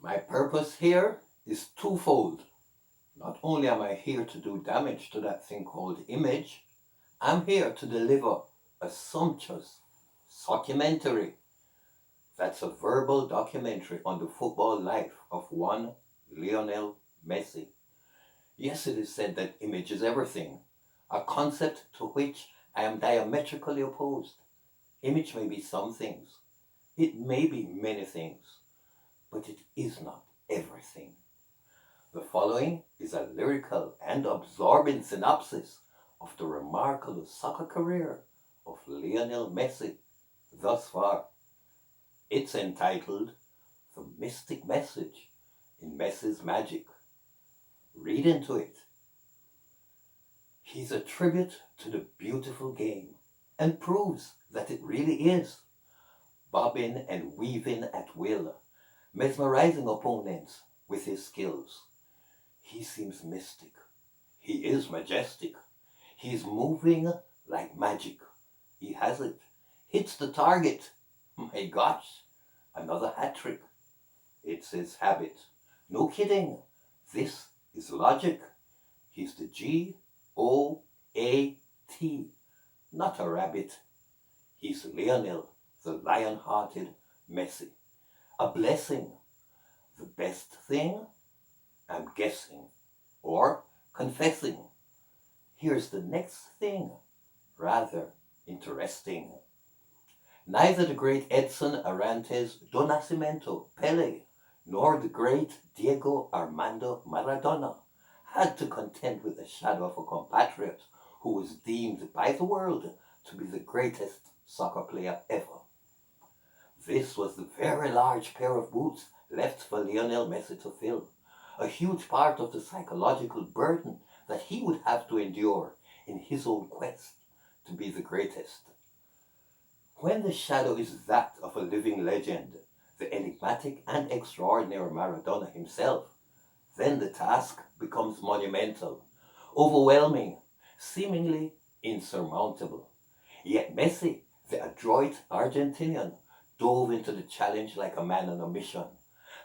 My purpose here is twofold. Not only am I here to do damage to that thing called image, I'm here to deliver a sumptuous documentary. That's a verbal documentary on the football life of one Lionel Messi. Yes, it is said that image is everything, a concept to which I am diametrically opposed. Image may be some things, it may be many things, but it is not everything. The following is a lyrical and absorbing synopsis of the remarkable soccer career of Lionel Messi thus far. It's entitled The Mystic Message in Messi's Magic. Read into it. He's a tribute to the beautiful game and proves that it really is. Bobbing and weaving at will, mesmerizing opponents with his skills. He seems mystic. He is majestic. He's moving like magic. He has it. Hits the target. My gosh, another hat trick. It's his habit. No kidding. This is logic. He's the G-O-A-T, not a rabbit. He's Lionel, the lion-hearted Messi. A blessing. The best thing? I'm guessing. Or confessing. Here's the next thing. Rather interesting. Neither the great Edson Arantes do Nascimento, Pele, nor the great Diego Armando Maradona had to contend with the shadow of a compatriot who was deemed by the world to be the greatest soccer player ever. This was the very large pair of boots left for Lionel Messi to fill, a huge part of the psychological burden that he would have to endure in his own quest to be the greatest. When the shadow is that of a living legend, the enigmatic and extraordinary Maradona himself, then the task becomes monumental, overwhelming, seemingly insurmountable. Yet Messi, the adroit Argentinian, dove into the challenge like a man on a mission,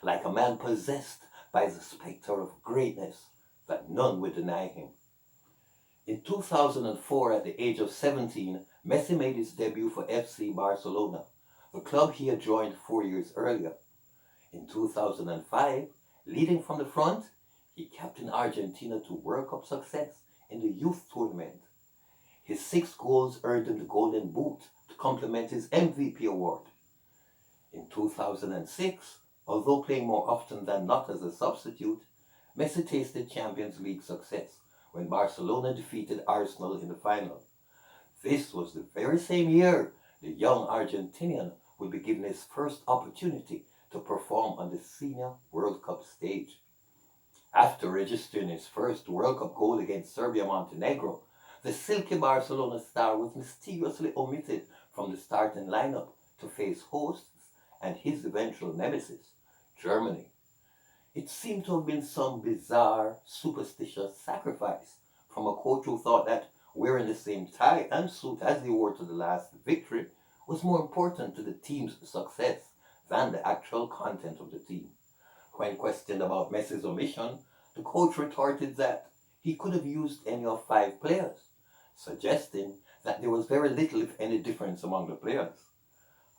like a man possessed by the spectre of greatness that none would deny him. In 2004, at the age of 17, Messi made his debut for FC Barcelona, the club he had joined 4 years earlier. In 2005, leading from the front, he captained Argentina to World Cup success in the youth tournament. His 6 goals earned him the Golden Boot to complement his MVP award. In 2006, although playing more often than not as a substitute, Messi tasted Champions League success when Barcelona defeated Arsenal in the final. This was the very same year the young Argentinian would be given his first opportunity to perform on the Senior World Cup stage. After registering his first World Cup goal against Serbia-Montenegro, the silky Barcelona star was mysteriously omitted from the starting lineup to face hosts and his eventual nemesis, Germany. It seemed to have been some bizarre, superstitious sacrifice from a coach who thought that wearing the same tie and suit as he wore to the last victory was more important to the team's success than the actual content of the team. When questioned about Messi's omission, the coach retorted that he could have used any of 5 players, suggesting that there was very little, if any, difference among the players.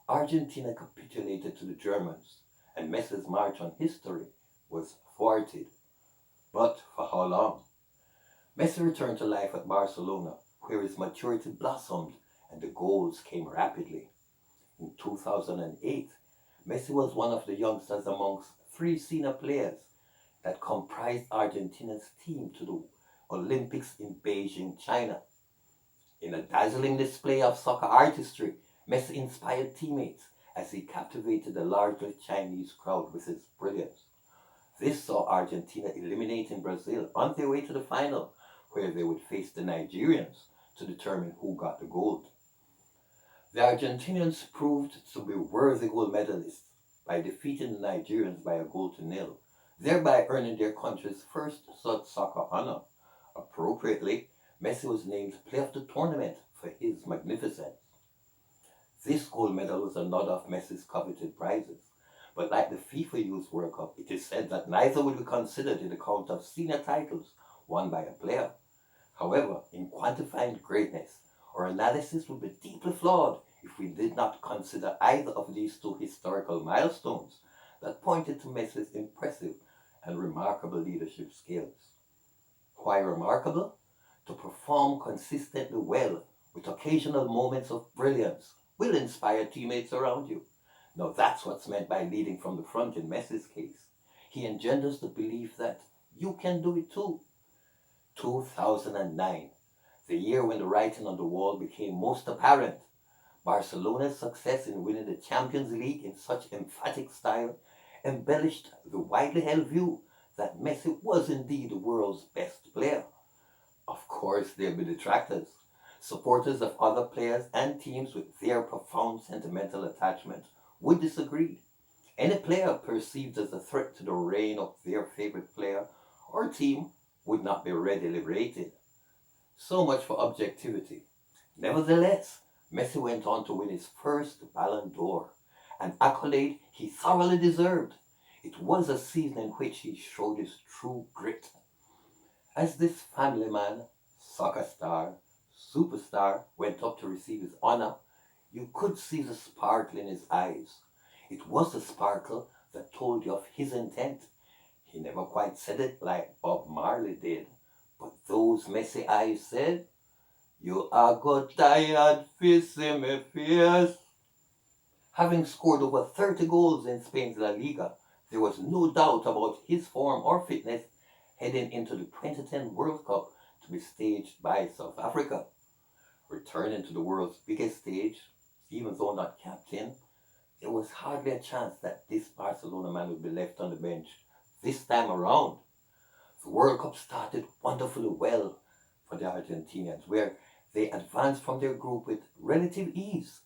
Argentina capitulated to the Germans, and Messi's march on history was thwarted. But for how long? Messi returned to life at Barcelona, where his maturity blossomed and the goals came rapidly. In 2008, Messi was one of the youngsters amongst 3 senior players that comprised Argentina's team to the Olympics in Beijing, China. In a dazzling display of soccer artistry, Messi inspired teammates as he captivated the largely Chinese crowd with his brilliance. This saw Argentina eliminating Brazil on their way to the final, where they would face the Nigerians to determine who got the gold. The Argentinians proved to be worthy gold medalists by defeating the Nigerians by a 0-0, thereby earning their country's first such soccer honor. Appropriately, Messi was named Player of the Tournament for his magnificence. This gold medal was another of Messi's coveted prizes, But like the FIFA Youth World Cup, it is said that neither would be considered in the count of senior titles won by a player. However, in quantifying greatness, our analysis would be deeply flawed if we did not consider either of these two historical milestones that pointed to Messi's impressive and remarkable leadership skills. Why remarkable? To perform consistently well with occasional moments of brilliance will inspire teammates around you. Now that's what's meant by leading from the front in Messi's case. He engenders the belief that you can do it too. 2009, the year when the writing on the wall became most apparent. Barcelona's success in winning the Champions League in such emphatic style embellished the widely held view that Messi was indeed the world's best player. Of course, there'll be detractors, supporters of other players and teams with their profound sentimental attachment would disagree. Any player perceived as a threat to the reign of their favorite player or team would not be readily rated. So much for objectivity. Nevertheless, Messi went on to win his first Ballon d'Or, an accolade he thoroughly deserved. It was a season in which he showed his true grit. As this family man, soccer star, superstar went up to receive his honor, you could see the sparkle in his eyes. It was the sparkle that told you of his intent. He never quite said it like Bob Marley did, but those Messi eyes said, "You are good tired, facing me fierce." Having scored over 30 goals in Spain's La Liga, there was no doubt about his form or fitness heading into the 2010 World Cup to be staged by South Africa. Returning to the world's biggest stage, even though not captain, there was hardly a chance that this Barcelona man would be left on the bench this time around. The World Cup started wonderfully well for the Argentinians, where they advanced from their group with relative ease.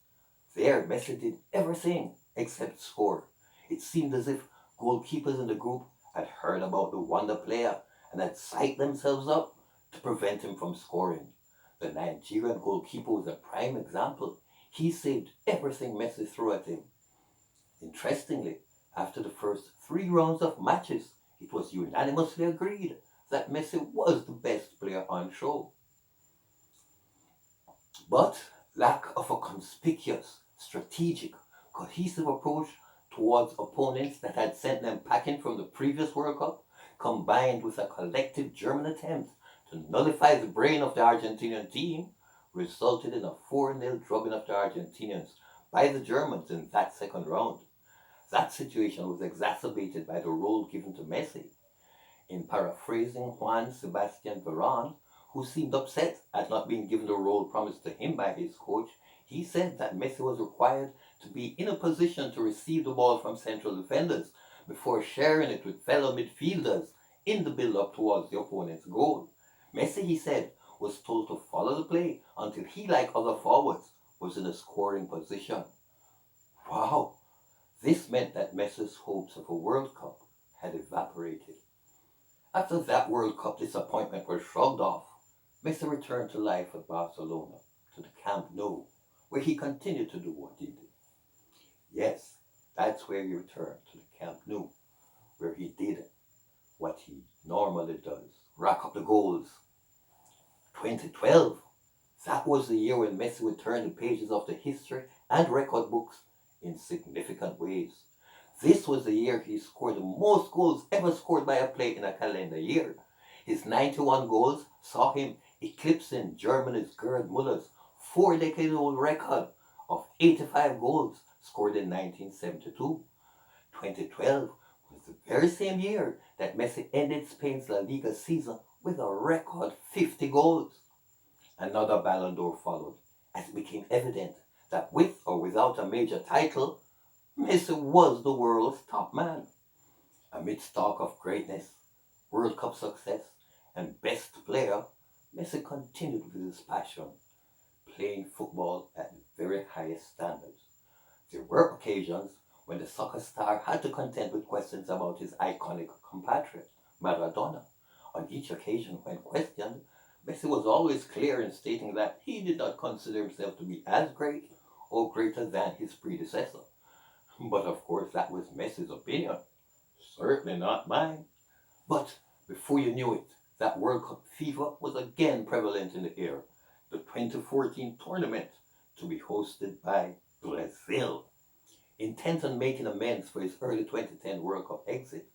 There, Messi did everything except score. It seemed as if goalkeepers in the group had heard about the wonder player and had psyched themselves up to prevent him from scoring. The Nigerian goalkeeper was a prime example. He saved everything Messi threw at him. Interestingly, after the first 3 rounds of matches, it was unanimously agreed that Messi was the best player on show. But lack of a conspicuous, strategic, cohesive approach towards opponents that had sent them packing from the previous World Cup, combined with a collective German attempt to nullify the brain of the Argentinian team, resulted in a 4-0 drubbing of the Argentinians by the Germans in that second round. That situation was exacerbated by the role given to Messi. In paraphrasing Juan Sebastian Veron, who seemed upset at not being given the role promised to him by his coach, he said that Messi was required to be in a position to receive the ball from central defenders before sharing it with fellow midfielders in the build-up towards the opponent's goal. Messi, he said, was told to follow the play until he, like other forwards, was in a scoring position. Wow! This meant that Messi's hopes of a World Cup had evaporated. After that World Cup disappointment was shrugged off, Messi returned to life at Barcelona, to the Camp Nou, where he continued to do what he did. Yes, that's where he returned, to the Camp Nou, where he did what he normally does, rack up the goals. 2012, that was the year when Messi would turn the pages of the history and record books in significant ways. This was the year he scored the most goals ever scored by a player in a calendar year. His 91 goals saw him eclipsing Germany's Gerd Muller's 4-decade-old record of 85 goals scored in 1972. 2012 was the very same year that Messi ended Spain's La Liga season with a record 50 goals. Another Ballon d'Or followed, as it became evident that with or without a major title, Messi was the world's top man. Amidst talk of greatness, World Cup success, and best player, Messi continued with his passion, playing football at the very highest standards. There were occasions when the soccer star had to contend with questions about his iconic compatriot, Maradona. On each occasion when questioned, Messi was always clear in stating that he did not consider himself to be as great or greater than his predecessor. But of course, that was Messi's opinion, certainly not mine. But before you knew it, that World Cup fever was again prevalent in the air. The 2014 tournament to be hosted by Brazil. Intent on making amends for his early 2010 World Cup exit,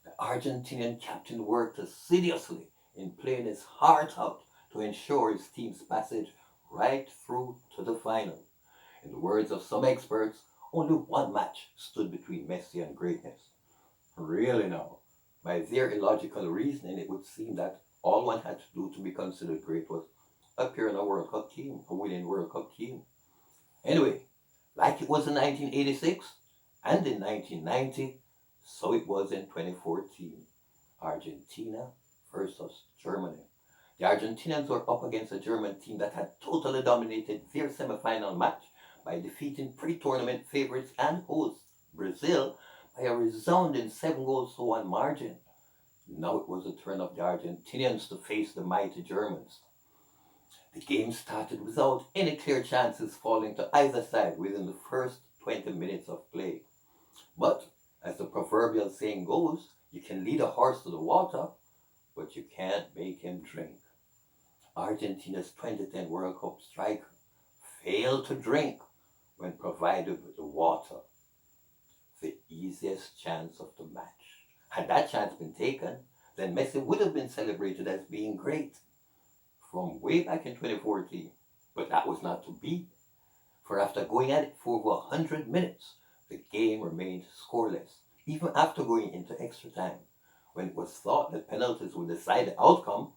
the Argentinian captain worked assiduously in playing his heart out to ensure his team's passage right through to the final. In the words of some experts, only one match stood between Messi and greatness. Really now, by their illogical reasoning, it would seem that all one had to do to be considered great was appear in a World Cup team, a winning World Cup team. Anyway, like it was in 1986 and in 1990, so it was in 2014. Argentina versus Germany. The Argentinians were up against a German team that had totally dominated their semi-final match by defeating pre-tournament favorites and hosts Brazil by a resounding 7-goals-to-1 margin. Now it was the turn of the Argentinians to face the mighty Germans. The game started without any clear chances falling to either side within the first 20 minutes of play. But, as the proverbial saying goes, you can lead a horse to the water, but you can't make him drink. Argentina's 2010 World Cup striker failed to drink when provided with the water, the easiest chance of the match. Had that chance been taken, then Messi would have been celebrated as being great from way back in 2014. But that was not to be, for after going at it for over 100 minutes, the game remained scoreless, even after going into extra time, when it was thought that penalties would decide the outcome.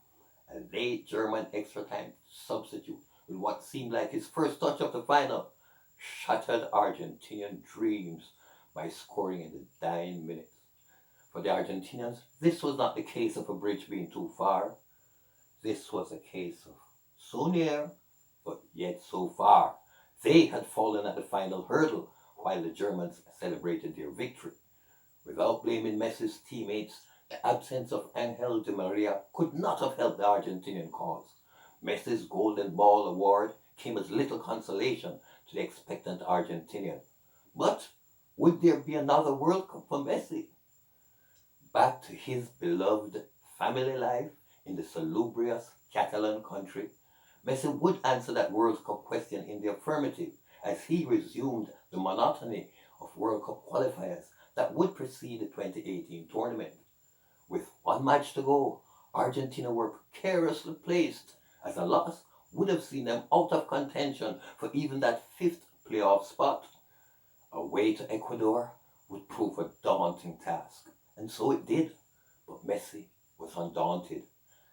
A late German extra time substitute, with what seemed like his first touch of the final, shattered Argentinian dreams by scoring in the dying minutes. For the Argentinians, this was not the case of a bridge being too far. This was a case of so near, but yet so far. They had fallen at the final hurdle while the Germans celebrated their victory. Without blaming Messi's teammates, the absence of Angel Di Maria could not have helped the Argentinian cause. Messi's Golden Ball award came as little consolation to the expectant Argentinian. But would there be another World Cup for Messi? Back to his beloved family life in the salubrious Catalan country, Messi would answer that World Cup question in the affirmative as he resumed the monotony of World Cup qualifiers that would precede the 2018 tournament. With one match to go, Argentina were precariously placed, as a loss would have seen them out of contention for even that fifth playoff spot. Away to Ecuador would prove a daunting task, and so it did. But Messi was undaunted.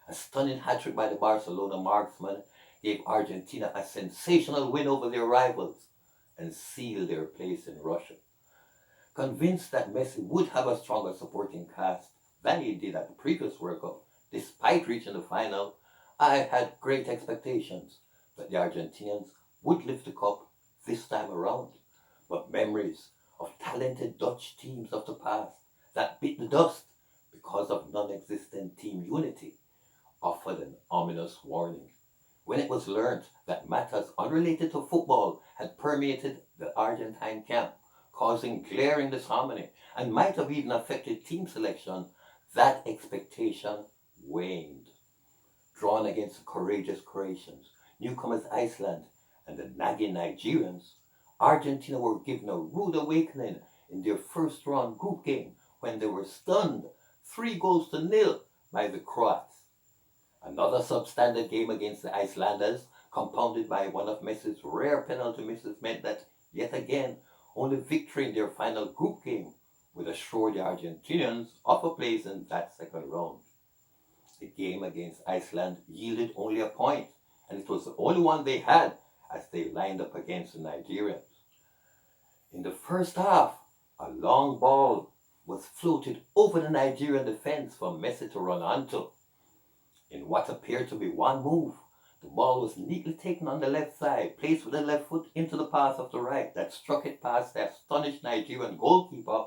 A stunning hat-trick by the Barcelona marksman gave Argentina a sensational win over their rivals and sealed their place in Russia. Convinced that Messi would have a stronger supporting cast than he did at the previous World Cup, despite reaching the final, I had great expectations that the Argentinians would lift the cup this time around. But memories of talented Dutch teams of the past that bit the dust because of non-existent team unity offered an ominous warning. When it was learnt that matters unrelated to football had permeated the Argentine camp, causing glaring disharmony and might have even affected team selection, that expectation waned. Drawn against the courageous Croatians, newcomers Iceland, and the nagging Nigerians, Argentina were given a rude awakening in their first round group game when they were stunned 3-0 by the Croats. Another substandard game against the Icelanders, compounded by one of Messi's rare penalty misses, meant that, yet again, only victory in their final group game would assure the Argentinians of a place in that second round. The game against Iceland yielded only a point, and it was the only one they had as they lined up against the Nigerians. In the first half, a long ball was floated over the Nigerian defense for Messi to run onto. In what appeared to be one move, the ball was neatly taken on the left side, placed with the left foot into the path of the right that struck it past the astonished Nigerian goalkeeper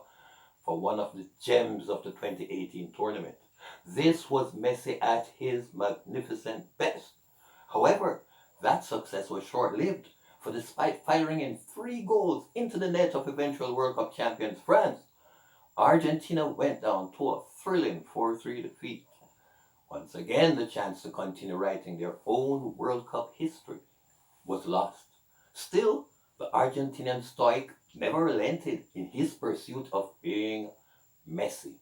for one of the gems of the 2018 tournament. This was Messi at his magnificent best. However, that success was short-lived, For despite firing in 3 goals into the net of eventual World Cup champions France, Argentina went down to a thrilling 4-3 defeat. Once again, the chance to continue writing their own World Cup history was lost. Still, the Argentinian stoic never relented in his pursuit of being Messi,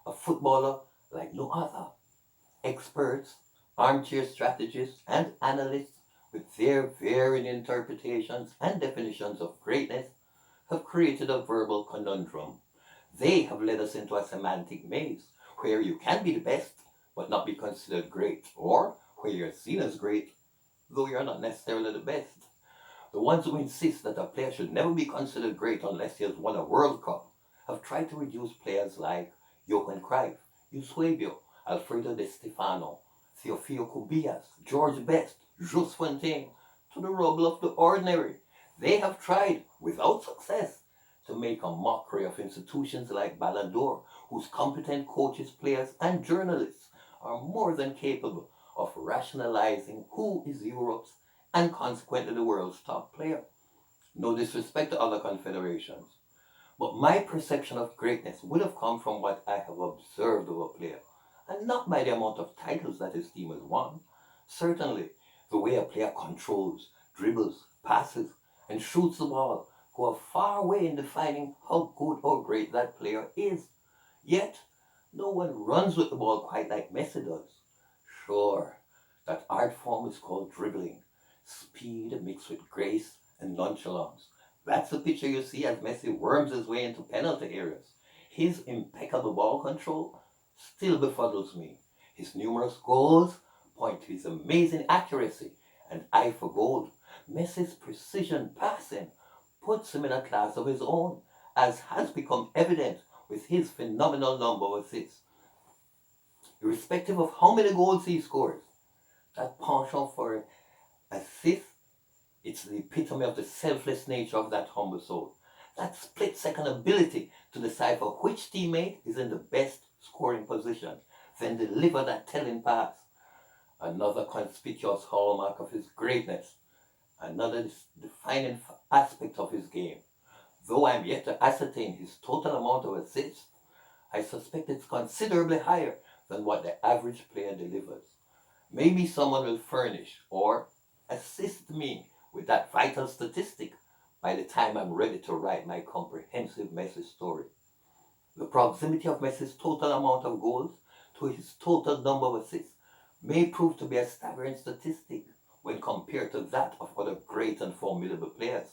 a footballer like no other. Experts, armchair strategists, and analysts, with their varying interpretations and definitions of greatness, have created a verbal conundrum. They have led us into a semantic maze where you can be the best but not be considered great, or where you're seen as great though you're not necessarily the best. The ones who insist that a player should never be considered great unless he has won a World Cup have tried to reduce players like Johan Cruyff, Eusebio, Alfredo Di Stefano, Theophile Cubillas, George Best, Jules Fontaine to the rubble of the ordinary. They have tried, without success, to make a mockery of institutions like Ballon d'Or, whose competent coaches, players, and journalists are more than capable of rationalizing who is Europe's and consequently the world's top player. No disrespect to other confederations, but my perception of greatness would have come from what I have observed of a player, and not by the amount of titles that his team has won. Certainly, the way a player controls, dribbles, passes, and shoots the ball go a far way in defining how good or great that player is. Yet, no one runs with the ball quite like Messi does. Sure, that art form is called dribbling, speed mixed with grace and nonchalance. That's the picture you see as Messi worms his way into penalty areas. His impeccable ball control still befuddles me. His numerous goals point to his amazing accuracy and eye for goal. Messi's precision passing puts him in a class of his own, as has become evident with his phenomenal number of assists. Irrespective of how many goals he scores, that penchant for assist, it's the epitome of the selfless nature of that humble soul. That split-second ability to decipher which teammate is in the best scoring position, then deliver that telling pass. Another conspicuous hallmark of his greatness, another defining aspect of his game. Though I am yet to ascertain his total amount of assists, I suspect it's considerably higher than what the average player delivers. Maybe someone will furnish or assist me with that vital statistic by the time I'm ready to write my comprehensive Messi story. The proximity of Messi's total amount of goals to his total number of assists may prove to be a staggering statistic when compared to that of other great and formidable players.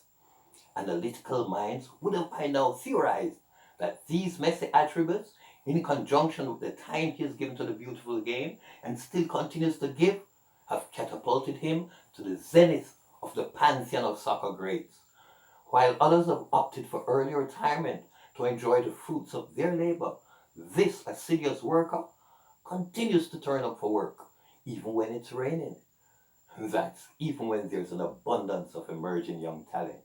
Analytical minds would have by now theorized that these Messi attributes, in conjunction with the time he has given to the beautiful game and still continues to give, have catapulted him to the zenith of the pantheon of soccer greats, while others have opted for early retirement to enjoy the fruits of their labor. This assiduous worker continues to turn up for work, even when it's raining. That's even when there's an abundance of emerging young talent.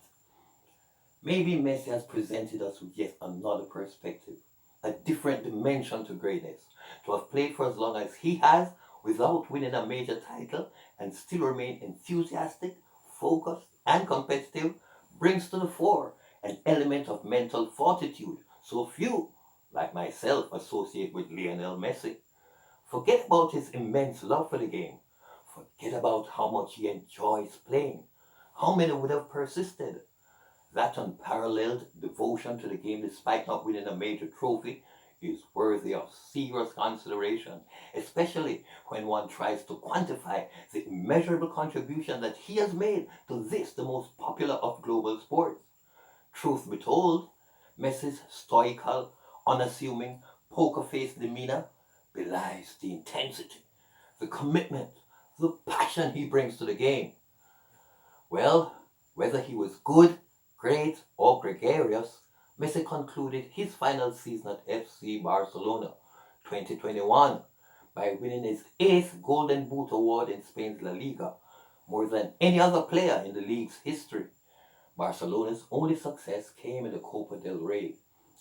Maybe Messi has presented us with yet another perspective, a different dimension to greatness. To have played for as long as he has without winning a major title and still remain enthusiastic, focused, and competitive brings to the fore an element of mental fortitude so few, like myself, associate with Lionel Messi. Forget about his immense love for the game. Forget about how much he enjoys playing. How many would have persisted? That unparalleled devotion to the game despite not winning a major trophy is worthy of serious consideration, especially when one tries to quantify the immeasurable contribution that he has made to this, the most popular of global sports. Truth be told, Messi's stoical, unassuming, poker-faced demeanor belies the intensity, the commitment, the passion he brings to the game. Well, whether he was good, great, or gregarious, Messi concluded his final season at FC Barcelona 2021 by winning his 8th Golden Boot award in Spain's La Liga, more than any other player in the league's history. Barcelona's only success came in the Copa del Rey,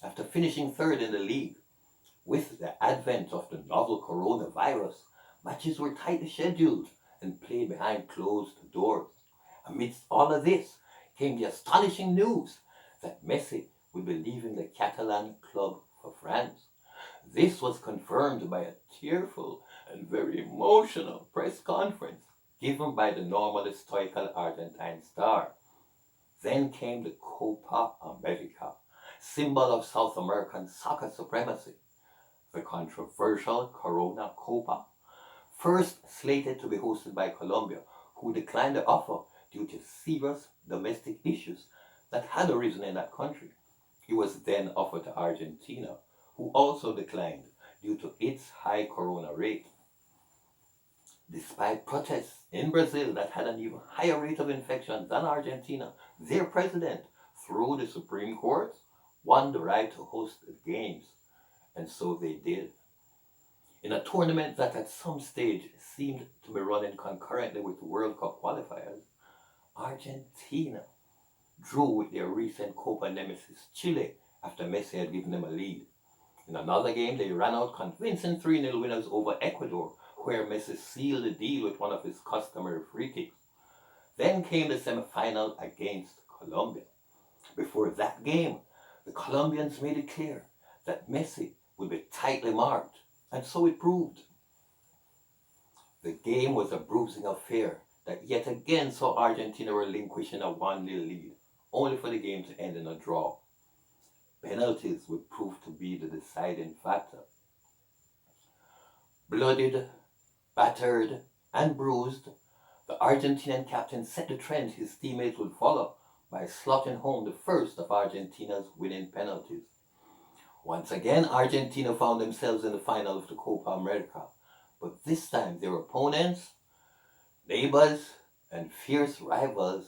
after finishing third in the league. With the advent of the novel coronavirus, matches were tightly scheduled and played behind closed doors. Amidst all of this, came the astonishing news that Messi would be leaving the Catalan club for France. This was confirmed by a tearful and very emotional press conference given by the normally stoical Argentine star. Then came the Copa America, symbol of South American soccer supremacy. The controversial Corona Copa, first slated to be hosted by Colombia, who declined the offer due to serious domestic issues that had arisen in that country. It was then offered to Argentina, who also declined due to its high corona rate. Despite protests in Brazil that had an even higher rate of infection than Argentina, their president, through the Supreme Court, won the right to host the games, and so they did. In a tournament that at some stage seemed to be running concurrently with the World Cup qualifiers, Argentina drew with their recent Copa nemesis Chile after Messi had given them a lead. In another game, they ran out convincing 3-0 winners over Ecuador, where Messi sealed the deal with one of his customary free kicks. Then came the semi-final against Colombia. Before that game, the Colombians made it clear that Messi would be tightly marked, and so it proved. The game was a bruising affair that yet again saw Argentina relinquishing a 1-0 lead, only for the game to end in a draw. Penalties would prove to be the deciding factor. Bloodied, battered, and bruised, the Argentinian captain set the trend his teammates would follow by slotting home the first of Argentina's winning penalties. Once again, Argentina found themselves in the final of the Copa America, but this time their opponents, neighbors, and fierce rivals,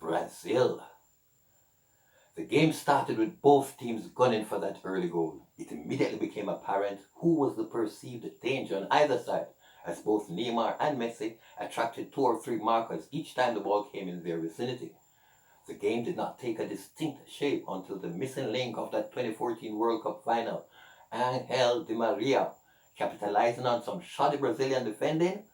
Brazil. The game started with both teams gunning for that early goal. It immediately became apparent who was the perceived danger on either side, as both Neymar and Messi attracted 2 or 3 markers each time the ball came in their vicinity. The game did not take a distinct shape until the missing link of that 2014 World Cup final, Angel Di Maria, capitalizing on some shoddy Brazilian defending,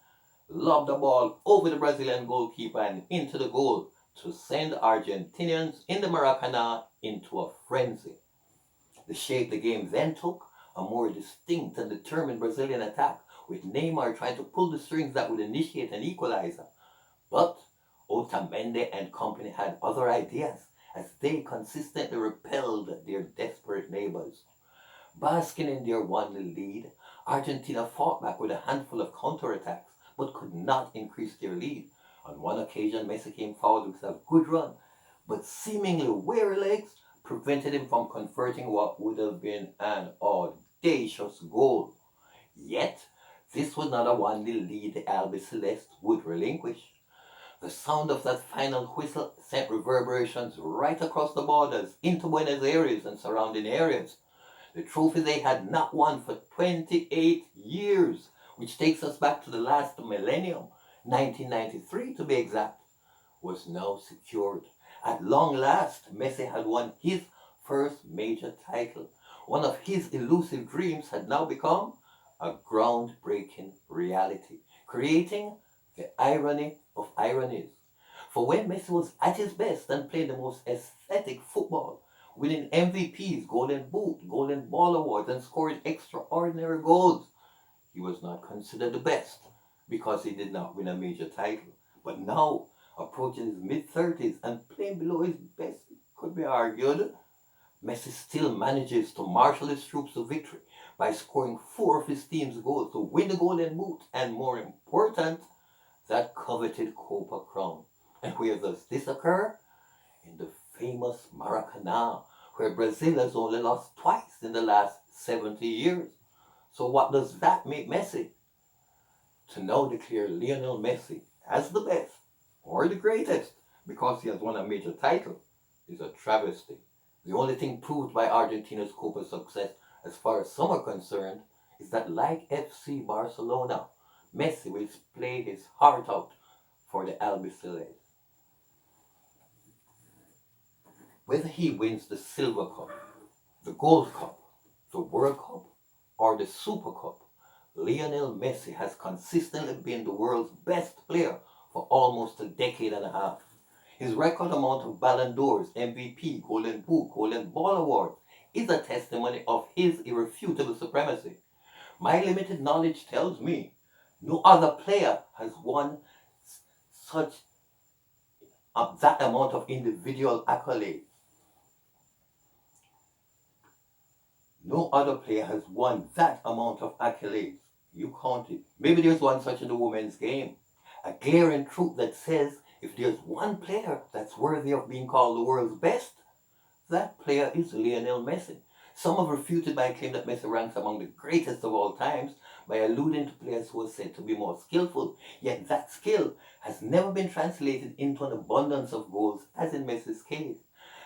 lobbed the ball over the Brazilian goalkeeper and into the goal to send Argentinians in the Maracanã into a frenzy. The shape the game then took, a more distinct and determined Brazilian attack, with Neymar trying to pull the strings that would initiate an equalizer. But Otamendi and company had other ideas, as they consistently repelled their desperate neighbors. Basking in their 1-0 lead, Argentina fought back with a handful of counterattacks, but could not increase their lead. On one occasion, Messi came forward with a good run, but seemingly weary legs prevented him from converting what would have been an audacious goal. Yet, this was not a 1-0 lead the Albiceleste would relinquish. The sound of that final whistle sent reverberations right across the borders into Buenos Aires and surrounding areas. The trophy they had not won for 28 years, which takes us back to the last millennium, 1993 to be exact, was now secured. At long last, Messi had won his first major title. One of his elusive dreams had now become a groundbreaking reality, creating the irony of ironies. For when Messi was at his best and playing the most aesthetic football, winning MVPs, Golden Boot, Golden Ball Awards, and scoring extraordinary goals, he was not considered the best because he did not win a major title. But now, approaching his mid-30s and playing below his best, could be argued, Messi still manages to marshal his troops to victory by scoring 4 of his team's goals to win the Golden Boot and, more important, that coveted Copa crown. And where does this occur? In the famous Maracanã, where Brazil has only lost twice in the last 70 years. So what does that make Messi? To now declare Lionel Messi as the best or the greatest because he has won a major title is a travesty. The only thing proved by Argentina's Copa success, as far as some are concerned, is that like FC Barcelona, Messi will play his heart out for the Albiceleste. Whether he wins the Silver Cup, the Gold Cup, the World Cup, or the Super Cup, Lionel Messi has consistently been the world's best player for almost a decade and a half. His record amount of Ballon d'Ors, MVP, Golden Boot, Golden Ball Awards is a testimony of his irrefutable supremacy. My limited knowledge tells me no other player has won such that amount of individual accolades. No other player has won that amount of accolades. You count it. Maybe there's one such in the women's game. A glaring truth that says if there's one player that's worthy of being called the world's best, that player is Lionel Messi. Some have refuted my claim that Messi ranks among the greatest of all times by alluding to players who are said to be more skillful, yet that skill has never been translated into an abundance of goals as in Messi's case.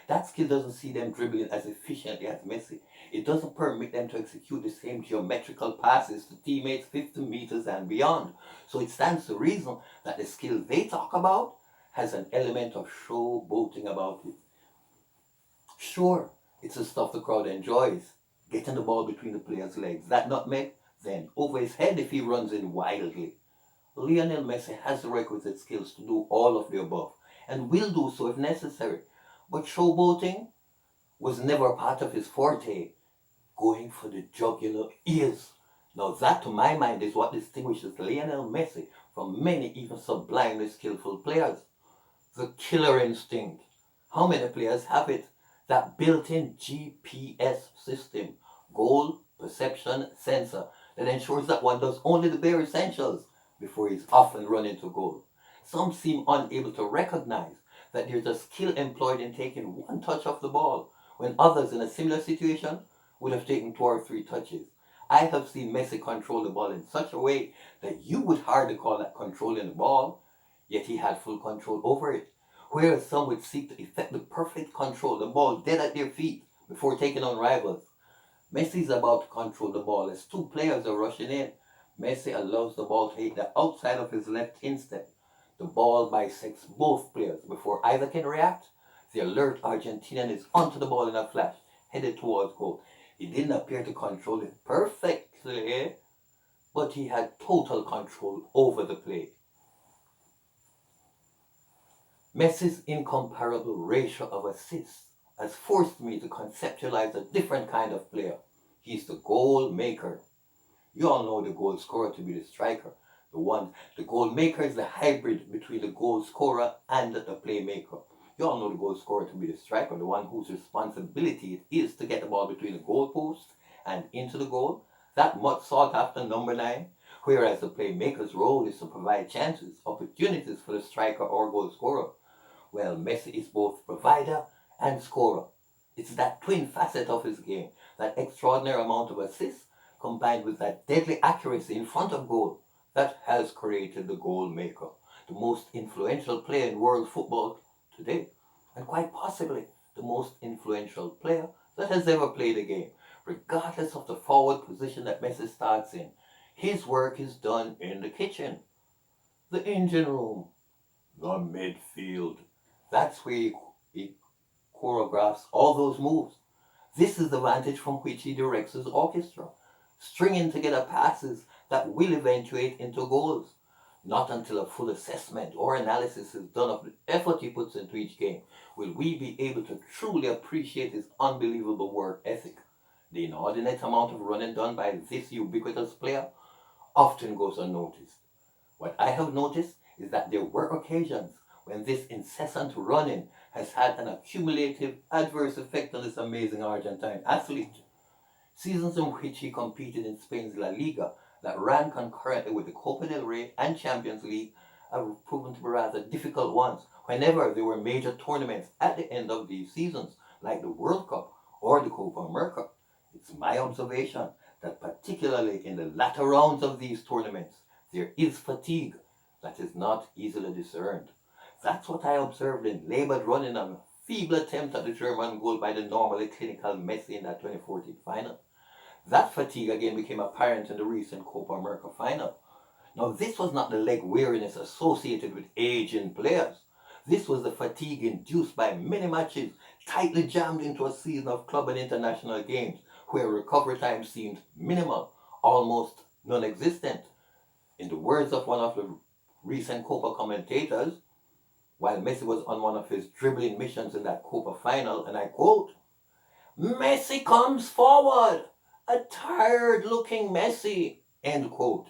That skill doesn't see them dribbling as efficiently as Messi. It doesn't permit them to execute the same geometrical passes to teammates 50 meters and beyond. So it stands to reason that the skill they talk about has an element of showboating about it. Sure, it's the stuff the crowd enjoys, getting the ball between the player's legs. That nutmeg, then over his head if he runs in wildly. Lionel Messi has the requisite skills to do all of the above, and will do so if necessary. But showboating was never a part of his forte. Going for the jugular is. Now that, to my mind, is what distinguishes Lionel Messi from many even sublimely skillful players. The killer instinct. How many players have it? That built-in GPS system, goal, perception, sensor, that ensures that one does only the bare essentials before he's off and running to goal. Some seem unable to recognize that there's a skill employed in taking one touch off the ball, when others in a similar situation would have taken 2 or 3 touches. I have seen Messi control the ball in such a way that you would hardly call that controlling the ball, yet he had full control over it. Whereas some would seek to effect the perfect control, the ball dead at their feet before taking on rivals. Messi is about to control the ball as 2 players are rushing in. Messi allows the ball to hit the outside of his left instep. The ball bisects both players before either can react. The alert Argentinian is onto the ball in a flash, headed towards goal. He didn't appear to control it perfectly, but he had total control over the play. Messi's incomparable ratio of assists has forced me to conceptualize a different kind of player. He's the goal maker. You all know the goal scorer to be the striker. The goal maker is the hybrid between the goal scorer and the playmaker. You all know the goal scorer to be the striker, the one whose responsibility it is to get the ball between the goal post and into the goal. That much sought after number 9. Whereas the playmaker's role is to provide chances, opportunities for the striker or goal scorer. Well, Messi is both provider and scorer. It's that twin facet of his game, that extraordinary amount of assists combined with that deadly accuracy in front of goal, that has created the goal maker, the most influential player in world football today, and quite possibly the most influential player that has ever played a game, regardless of the forward position that Messi starts in. His work is done in the kitchen, the engine room, the midfield. That's where he choreographs all those moves. This is the vantage from which he directs his orchestra, stringing together passes that will eventuate into goals. Not until a full assessment or analysis is done of the effort he puts into each game will we be able to truly appreciate his unbelievable work ethic. The inordinate amount of running done by this ubiquitous player often goes unnoticed. What I have noticed is that there were occasions when this incessant running has had an accumulative adverse effect on this amazing Argentine athlete. Seasons in which he competed in Spain's La Liga that ran concurrently with the Copa del Rey and Champions League have proven to be rather difficult ones whenever there were major tournaments at the end of these seasons, like the World Cup or the Copa America. It's my observation that particularly in the latter rounds of these tournaments, there is fatigue that is not easily discerned. That's what I observed in labored running and feeble attempt at the German goal by the normally clinical Messi in that 2014 final. That fatigue again became apparent in the recent Copa America final. Now, this was not the leg weariness associated with age in players. This was the fatigue induced by many matches tightly jammed into a season of club and international games where recovery time seemed minimal, almost non-existent. In the words of one of the recent Copa commentators, while Messi was on one of his dribbling missions in that Copa final, and I quote, Messi comes forward, a tired looking Messi, end quote.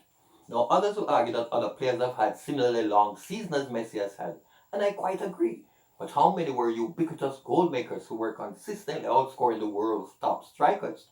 Now, others will argue that other players have had similarly long seasons as Messi has had, and I quite agree. But how many were ubiquitous goal makers who were consistently outscoring the world's top strikers?